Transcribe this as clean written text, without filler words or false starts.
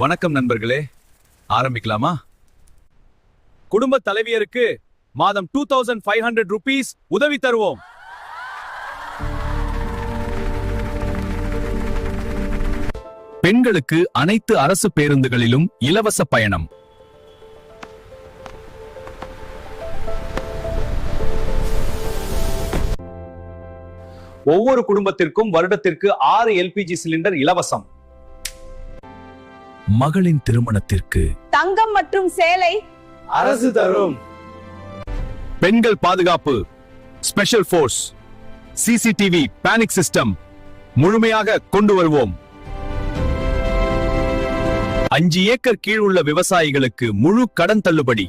வணக்கம் நண்பர்களே, ஆரம்பிக்கலாமா? குடும்ப தலைவியருக்கு மாதம் 2500 ரூபீஸ் உதவி தருவோம். பெண்களுக்கு அனைத்து அரசு பேருந்துகளிலும் இலவச பயணம். ஒவ்வொரு குடும்பத்திற்கும் வருடத்திற்கு 6 LPG சிலிண்டர் இலவசம். மகளின் திருமணத்திற்கு தங்கம் மற்றும் சேலை அரசு தரும். பெண்கள் பாதுகாப்பு special force CCTV panic system முழுமையாக கொண்டு வருவோம். 5 ஏக்கர் கீழ் உள்ள விவசாயிகளுக்கு முழு கடன் தள்ளுபடி.